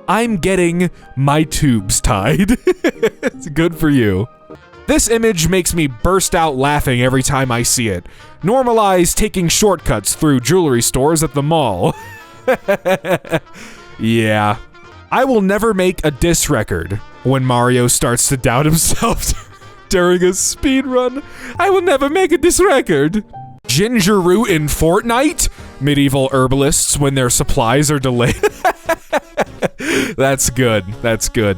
I'm getting my tubes tied. It's good for you. This image makes me burst out laughing every time I see it. Normalize taking shortcuts through jewelry stores at the mall. Yeah. I will never make a diss record when Mario starts to doubt himself during a speed run. I will never make a diss record. Ginger root in Fortnite? Medieval herbalists when their supplies are delayed. That's good. That's good.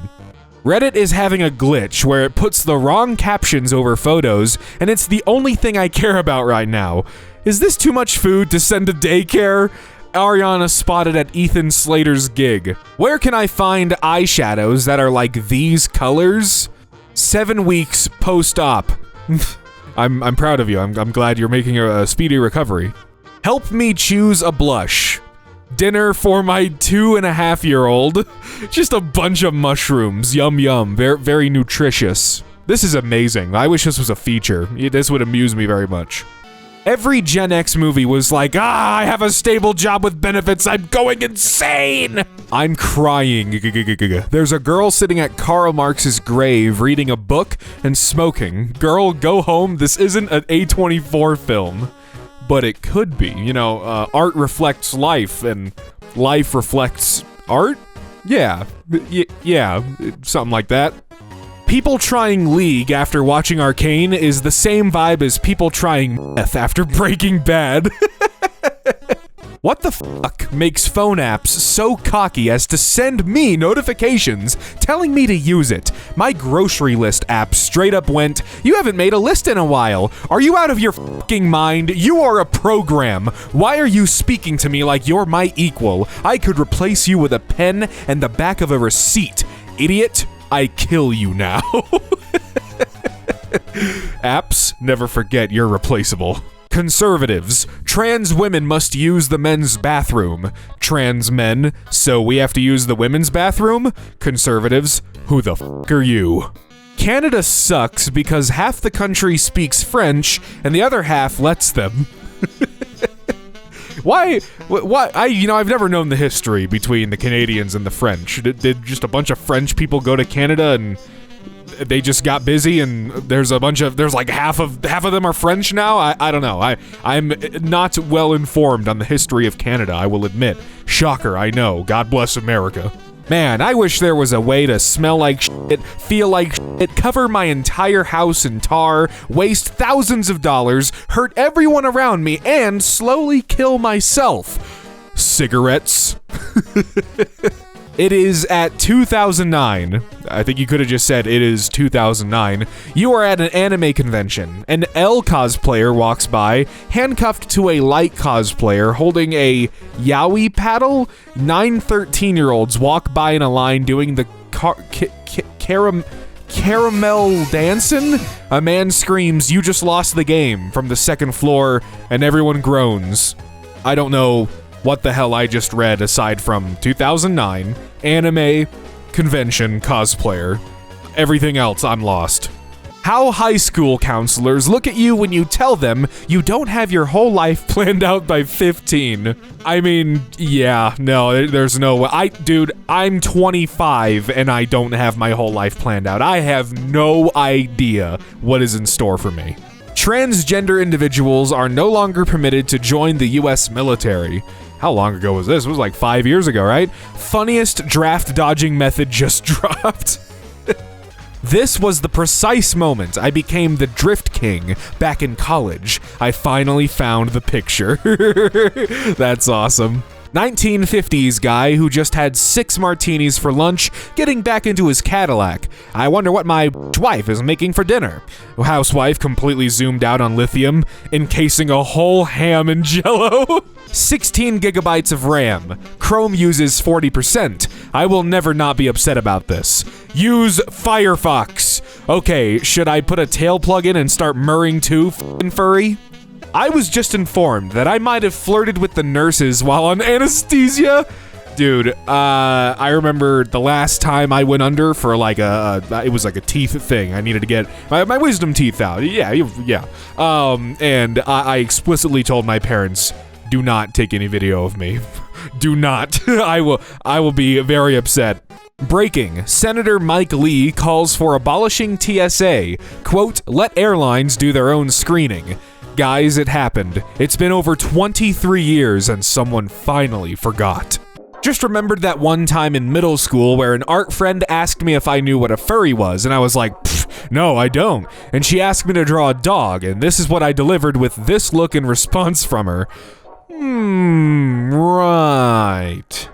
Reddit is having a glitch where it puts the wrong captions over photos, and it's the only thing I care about right now. Is this too much food to send to daycare? Ariana spotted at Ethan Slater's gig. Where can I find eyeshadows that are like these colors? 7 weeks post-op. I'm proud of you. I'm glad you're making a speedy recovery. Help me choose a blush. Dinner for my 2.5-year-old. Just a bunch of mushrooms. Yum yum. Very, very nutritious. This is amazing. I wish this was a feature. This would amuse me very much. Every Gen X movie was like, I have a stable job with benefits. I'm going insane. I'm crying. There's a girl sitting at Karl Marx's grave reading a book and smoking. Girl, go home. This isn't an A24 film. But it could be. You know, art reflects life, and life reflects art? Yeah. Yeah, something like that. People trying League after watching Arcane is the same vibe as people trying meth after Breaking Bad. What the fuck makes phone apps so cocky as to send me notifications telling me to use it? My grocery list app straight up went, "You haven't made a list in a while. Are you out of your fucking mind? You are a program. Why are you speaking to me like you're my equal? I could replace you with a pen and the back of a receipt. Idiot, I kill you now." Apps, never forget you're replaceable. Conservatives, trans women must use the men's bathroom. Trans men, so we have to use the women's bathroom? Conservatives, who the fuck are you? Canada sucks because half the country speaks French and the other half lets them. Why? I've never known the history between the Canadians and the French. Did just a bunch of French people go to Canada and they just got busy and there's like half of them are French now? I don't know. I'm not well informed on the history of Canada, I will admit. Shocker, I know. God bless America. Man, I wish there was a way to smell like shit, feel like shit, cover my entire house in tar, waste thousands of dollars, hurt everyone around me, and slowly kill myself. Cigarettes. It is at 2009. I think you could have just said it is 2009. You are at an anime convention. An L cosplayer walks by, handcuffed to a light cosplayer holding a yaoi paddle. 9 13-year-olds walk by in a line doing the caramel dancing. A man screams, "You just lost the game," from the second floor, and everyone groans. I don't know what the hell I just read aside from 2009, anime, convention, cosplayer. Everything else, I'm lost. How high school counselors look at you when you tell them you don't have your whole life planned out by 15. I mean, yeah, no, there's no way. Dude, I'm 25 and I don't have my whole life planned out. I have no idea what is in store for me. Transgender individuals are no longer permitted to join the US military. How long ago was this? It was like 5 years ago, right? Funniest draft dodging method just dropped. This was the precise moment I became the Drift King back in college. I finally found the picture. That's awesome. 1950s guy who just had 6 martinis for lunch, getting back into his Cadillac. I wonder what my wife is making for dinner. Housewife completely zoomed out on lithium, encasing a whole ham in Jell-O. 16 gigabytes of RAM. Chrome uses 40%. I will never not be upset about this. Use Firefox. Okay, should I put a tail plug in and start murring too, f***ing furry? I was just informed that I might have flirted with the nurses while on anesthesia. Dude, I remember the last time I went under for like it was like a teeth thing. I needed to get my wisdom teeth out. Yeah. And I explicitly told my parents, do not take any video of me. Do not. I will be very upset. Breaking. Senator Mike Lee calls for abolishing TSA. Quote, let airlines do their own screening. Guys, it happened. It's been over 23 years and someone finally forgot. Just remembered that one time in middle school where an art friend asked me if I knew what a furry was, and I was like, no, I don't. And she asked me to draw a dog, and this is what I delivered with this look in response from her. Right.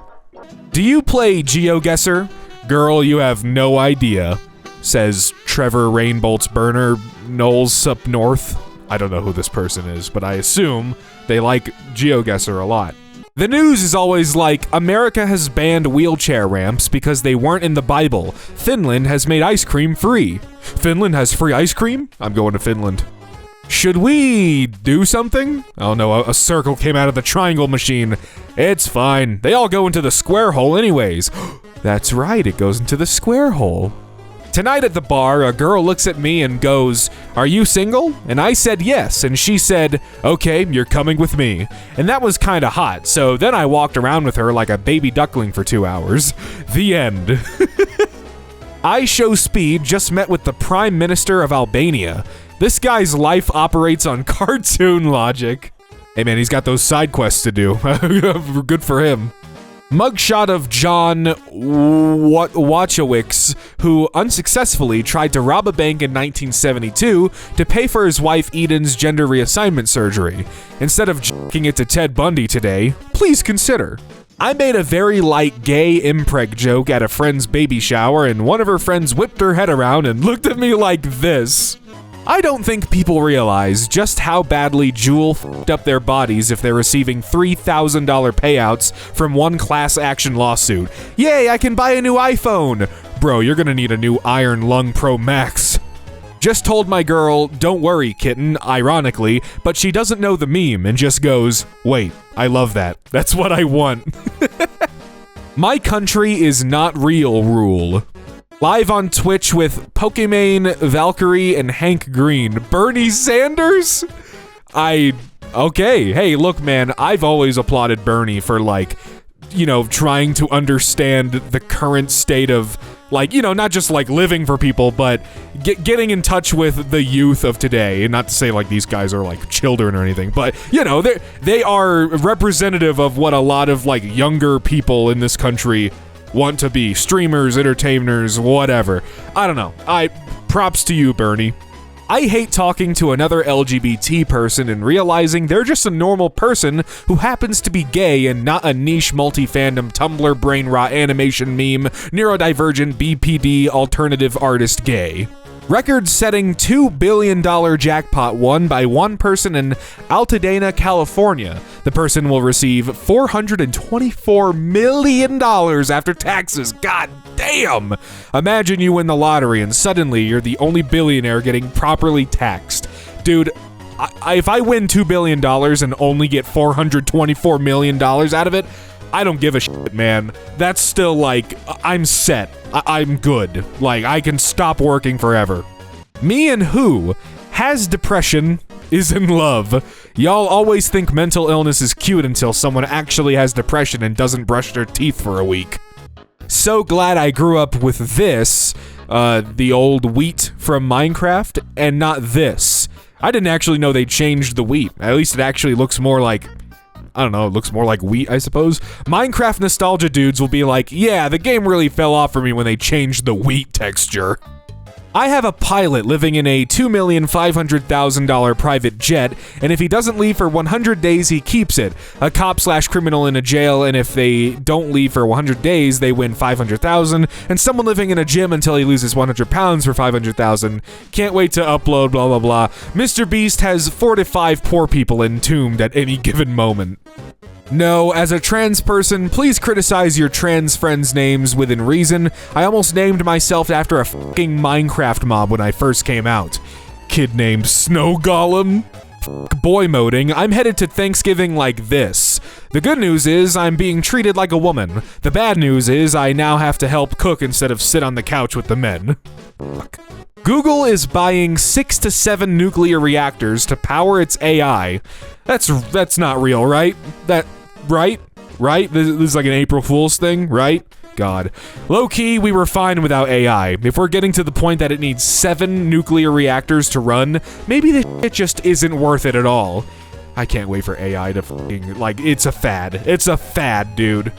Do you play GeoGuessr? Girl, you have no idea, says Trevor Rainbolt's burner, Knowles up north. I don't know who this person is, but I assume they like GeoGuessr a lot. The news is always like, America has banned wheelchair ramps because they weren't in the Bible. Finland has made ice cream free. Finland has free ice cream? I'm going to Finland. Should we do something? Oh no, a circle came out of the triangle machine. It's fine. They all go into the square hole anyways. That's right, it goes into the square hole. Tonight at the bar, a girl looks at me and goes, are you single? And I said yes, and she said, okay, you're coming with me. And that was kinda hot, so then I walked around with her like a baby duckling for 2 hours. The end. I Show Speed just met with the Prime Minister of Albania. This guy's life operates on cartoon logic. Hey man, he's got those side quests to do. Good for him. Mugshot of John Wachowicz, who unsuccessfully tried to rob a bank in 1972 to pay for his wife Eden's gender reassignment surgery. Instead of jacking it to Ted Bundy today, please consider. I made a very light gay impreg joke at a friend's baby shower, and one of her friends whipped her head around and looked at me like this. I don't think people realize just how badly Jewel f***ed up their bodies if they're receiving $3,000 payouts from one class action lawsuit. Yay, I can buy a new iPhone! Bro, you're gonna need a new Iron Lung Pro Max. Just told my girl, don't worry, kitten, ironically, but she doesn't know the meme and just goes, wait, I love that. That's what I want. My country is not real rule. Live on Twitch with Pokimane, Valkyrie, and Hank Green. Bernie Sanders? Okay, hey, look, man, I've always applauded Bernie for, like, you know, trying to understand the current state of, like, you know, not just, like, living for people, but getting in touch with the youth of today. And not to say, like, these guys are, like, children or anything, but, you know, they are representative of what a lot of, like, younger people in this country want to be. Streamers, entertainers, whatever. I don't know. Props to you, Bernie. I hate talking to another LGBT person and realizing they're just a normal person who happens to be gay and not a niche multi-fandom Tumblr brain rot animation meme, neurodivergent BPD alternative artist gay. Record-setting $2 billion jackpot won by one person in Altadena, California. The person will receive $424 million after taxes. God damn! Imagine you win the lottery and suddenly you're the only billionaire getting properly taxed. Dude, if I win $2 billion and only get $424 million out of it, I don't give a shit, man. That's still like, I'm set. I'm good. Like, I can stop working forever. Me and who has depression is in love. Y'all always think mental illness is cute until someone actually has depression and doesn't brush their teeth for a week. So glad I grew up with this, the old wheat from Minecraft, and not this. I didn't actually know they changed the wheat. At least it actually looks more like, I don't know, it looks more like wheat, I suppose. Minecraft nostalgia dudes will be like, yeah, the game really fell off for me when they changed the wheat texture. I have a pilot living in a $2,500,000 private jet, and if he doesn't leave for 100 days, he keeps it. A cop/criminal in a jail, and if they don't leave for 100 days, they win $500,000, and someone living in a gym until he loses 100 pounds for $500,000. Can't wait to upload, blah, blah, blah. Mr. Beast has 4 to 5 poor people entombed at any given moment. No, as a trans person, please criticize your trans friends' names within reason. I almost named myself after a fucking Minecraft mob when I first came out. Kid named Snow Golem. Boy moding, I'm headed to Thanksgiving like this. The good news is I'm being treated like a woman. The bad news is I now have to help cook instead of sit on the couch with the men. Fuck. Google is buying 6 to 7 nuclear reactors to power its AI. That's not real, right? Right? This is like an April Fool's thing, right? God. Low-key, we were fine without AI. If we're getting to the point that it needs 7 nuclear reactors to run, maybe this shit just isn't worth it at all. I can't wait for AI to fucking, like, it's a fad. It's a fad, dude.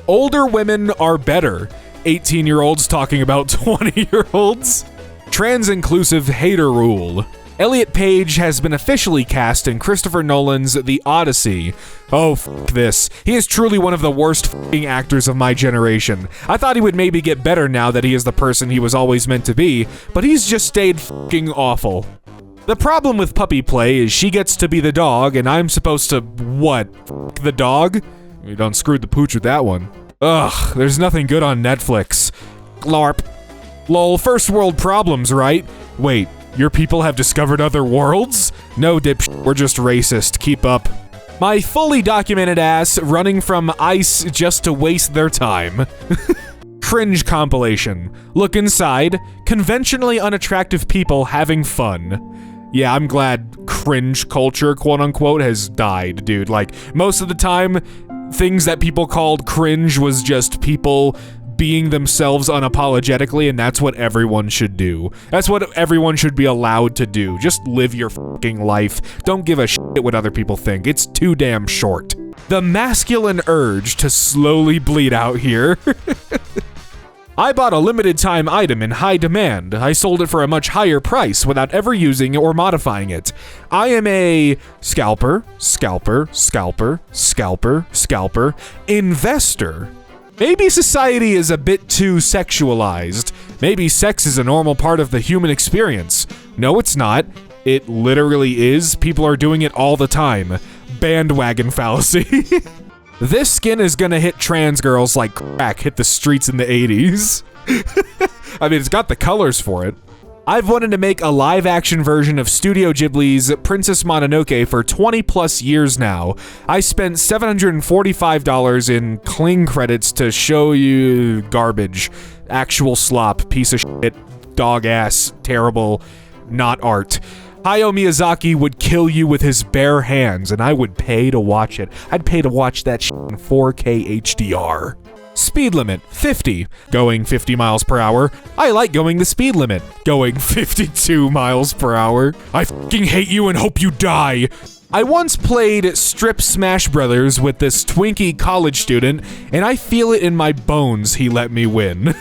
Older women are better. 18-year-olds talking about 20-year-olds. Trans-inclusive hater rule. Elliot Page has been officially cast in Christopher Nolan's The Odyssey. Oh, f this. He is truly one of the worst f***ing actors of my generation. I thought he would maybe get better now that he is the person he was always meant to be, but he's just stayed f***ing awful. The problem with puppy play is she gets to be the dog, and I'm supposed to, what, f*** the dog? You done screwed the pooch with that one. Ugh, there's nothing good on Netflix. Glarp. Lol, first world problems, right? Wait. Your people have discovered other worlds? No, dipsh, we're just racist. Keep up. My fully documented ass running from ICE just to waste their time. Cringe compilation. Look inside. Conventionally unattractive people having fun. Yeah, I'm glad cringe culture, quote unquote, has died, dude. Like, most of the time, things that people called cringe was just people being themselves unapologetically, and that's what everyone should do. That's what everyone should be allowed to do. Just live your fucking life. Don't give a shit what other people think. It's too damn short. The masculine urge to slowly bleed out here. I bought a limited time item in high demand. I sold it for a much higher price without ever using or modifying it. I am a scalper, investor. Maybe society is a bit too sexualized. Maybe sex is a normal part of the human experience. No, it's not. It literally is. People are doing it all the time. Bandwagon fallacy. This skin is gonna hit trans girls like crack hit the streets in the 80s. I mean, it's got the colors for it. I've wanted to make a live-action version of Studio Ghibli's Princess Mononoke for 20 plus years now. I spent $745 in Kling credits to show you garbage. Actual slop, piece of shit, dog ass, terrible, not art. Hayao Miyazaki would kill you with his bare hands, and I would pay to watch it. I'd pay to watch that shit in 4K HDR. Speed limit, 50. Going 50 miles per hour. I like going the speed limit. Going 52 miles per hour. I fucking hate you and hope you die. I once played Strip Smash Brothers with this Twinkie college student, and I feel it in my bones he let me win.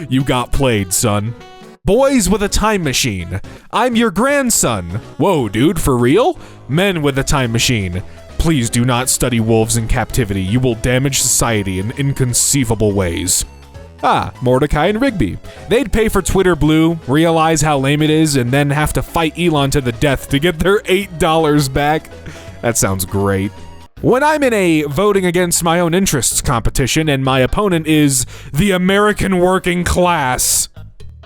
You got played, son. Boys with a time machine. I'm your grandson. Whoa, dude, for real? Men with a time machine. Please do not study wolves in captivity. You will damage society in inconceivable ways. Ah, Mordecai and Rigby. They'd pay for Twitter Blue, realize how lame it is, and then have to fight Elon to the death to get their $8 back. That sounds great. When I'm in a voting against my own interests competition and my opponent is the American working class.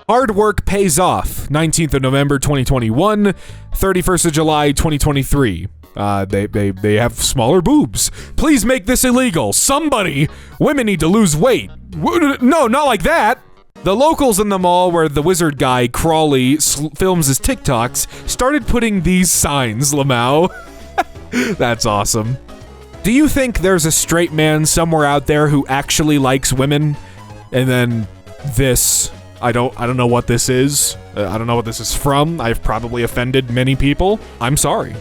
Hard work pays off. 19th of November 2021, 31st of July 2023. They have smaller boobs. Please make this illegal. Somebody! Women need to lose weight. No, not like that! The locals in the mall where the wizard guy, Crawley, films his TikToks started putting these signs, Lamau. That's awesome. Do you think there's a straight man somewhere out there who actually likes women? And then this... I don't know what this is. I don't know what this is from. I've probably offended many people. I'm sorry.